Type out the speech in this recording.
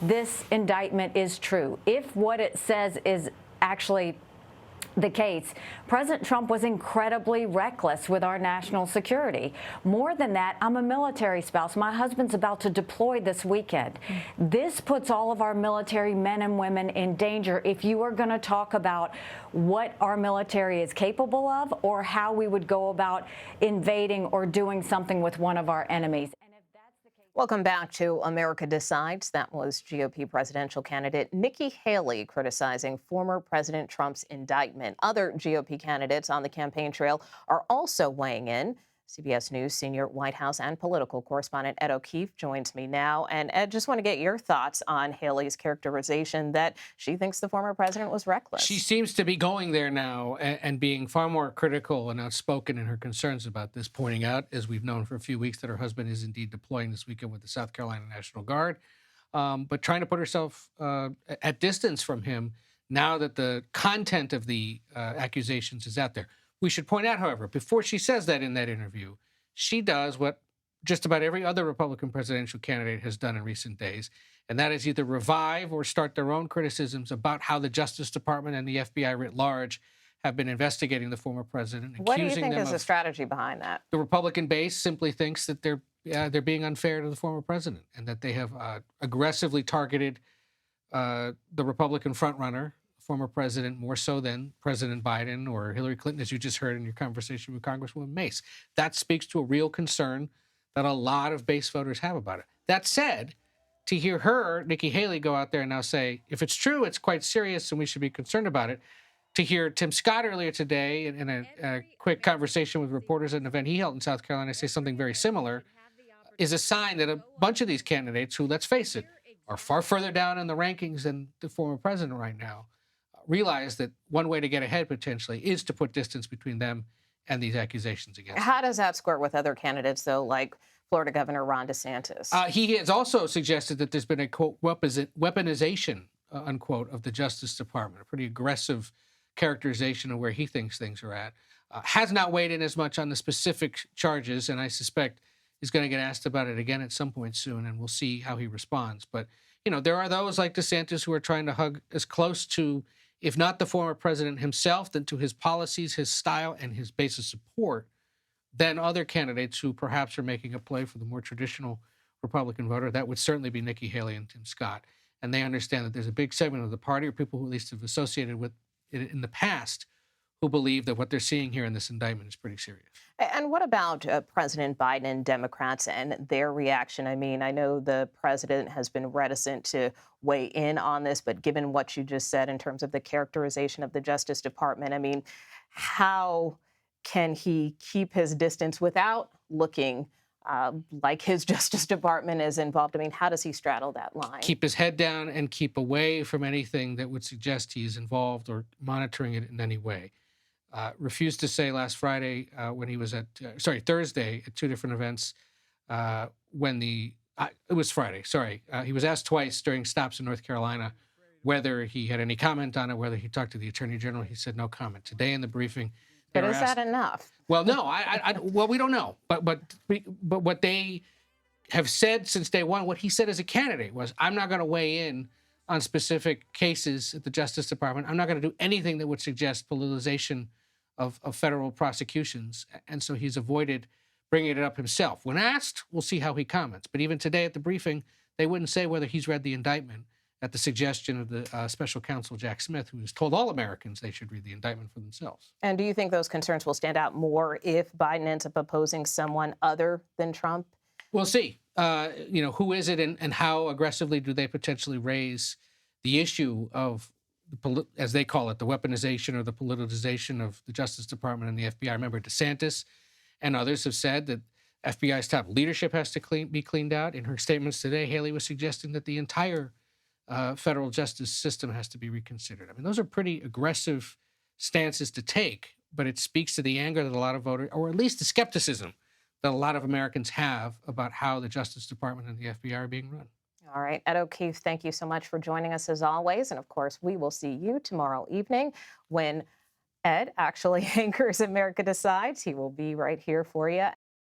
this indictment is true, if what it says is actually the case, President Trump was incredibly reckless with our national security. More than that, I'm a military spouse. My husband's about to deploy this weekend. This puts all of our military men and women in danger if you are going to talk about what our military is capable of or how we would go about invading or doing something with one of our enemies. Welcome back to America Decides. That was GOP presidential candidate Nikki Haley criticizing former President Trump's indictment. Other GOP candidates on the campaign trail are also weighing in. CBS News senior White House and political correspondent Ed O'Keefe joins me now. And Ed, just want to get your thoughts on Haley's characterization that she thinks the former president was reckless. She seems to be going there now and being far more critical and outspoken in her concerns about this, pointing out, as we've known for a few weeks, that her husband is indeed deploying this weekend with the South Carolina National Guard, but trying to put herself at distance from him now that the content of the accusations is out there. We should point out, however, before she says that in that interview, she does what just about every other Republican presidential candidate has done in recent days, and that is either revive or start their own criticisms about how the Justice Department and the FBI writ large have been investigating the former president. What do you think is the strategy behind that? The Republican base simply thinks that they're being unfair to the former president and that they have aggressively targeted the Republican frontrunner, former president, more so than President Biden or Hillary Clinton, as you just heard in your conversation with Congresswoman Mace. That speaks to a real concern that a lot of base voters have about it. That said, to hear her, Nikki Haley, go out there and now say, if it's true, it's quite serious and we should be concerned about it. To hear Tim Scott earlier today in a quick conversation with reporters at an event he held in South Carolina say something very similar is a sign that a bunch of these candidates who, let's face it, are far further down in the rankings than the former president right now, realize that one way to get ahead potentially is to put distance between them and these accusations against them. How does that square with other candidates, though, like Florida Governor Ron DeSantis? He has also suggested that there's been a, quote, weaponization, unquote, of the Justice Department, a pretty aggressive characterization of where he thinks things are at. Has not weighed in as much on the specific charges, and I suspect he's going to get asked about it again at some point soon, and we'll see how he responds. But, you know, there are those like DeSantis who are trying to hug as close to, if not the former president himself, then to his policies, his style, and his base of support, than other candidates who perhaps are making a play for the more traditional Republican voter. That would certainly be Nikki Haley and Tim Scott. And they understand that there's a big segment of the party, or people who at least have associated with it in the past, who believe that what they're seeing here in this indictment is pretty serious. And what about President Biden and Democrats and their reaction? I mean, I know the president has been reticent to weigh in on this, but given what you just said in terms of the characterization of the Justice Department, I mean, how can he keep his distance without looking like his Justice Department is involved? I mean, how does he straddle that line? Keep his head down and keep away from anything that would suggest he's involved or monitoring it in any way. Refused to say last Friday when he was Thursday at two different events it was Friday, he was asked twice during stops in North Carolina whether he had any comment on it, whether he talked to the Attorney General. He said no comment. Today in the briefing, but is that enough? Well, no, well, we don't know. But what they have said since day one, what he said as a candidate was, I'm not going to weigh in on specific cases at the Justice Department. I'm not going to do anything that would suggest politicization of federal prosecutions. And so he's avoided bringing it up himself. When asked, we'll see how he comments. But even today at the briefing, they wouldn't say whether he's read the indictment at the suggestion of the special counsel, Jack Smith, who has told all Americans they should read the indictment for themselves. And do you think those concerns will stand out more if Biden ends up opposing someone other than Trump? We'll see. Who is it and how aggressively do they potentially raise the issue of, as they call it, the weaponization or the politicization of the Justice Department and the FBI. Remember, DeSantis and others have said that FBI's top leadership has to be cleaned out. In her statements today, Haley was suggesting that the entire federal justice system has to be reconsidered. I mean, those are pretty aggressive stances to take, but it speaks to the anger that a lot of voters, or at least the skepticism that a lot of Americans have about how the Justice Department and the FBI are being run. All right. Ed O'Keefe, thank you so much for joining us as always. And of course, we will see you tomorrow evening when Ed actually anchors America Decides. He will be right here for you.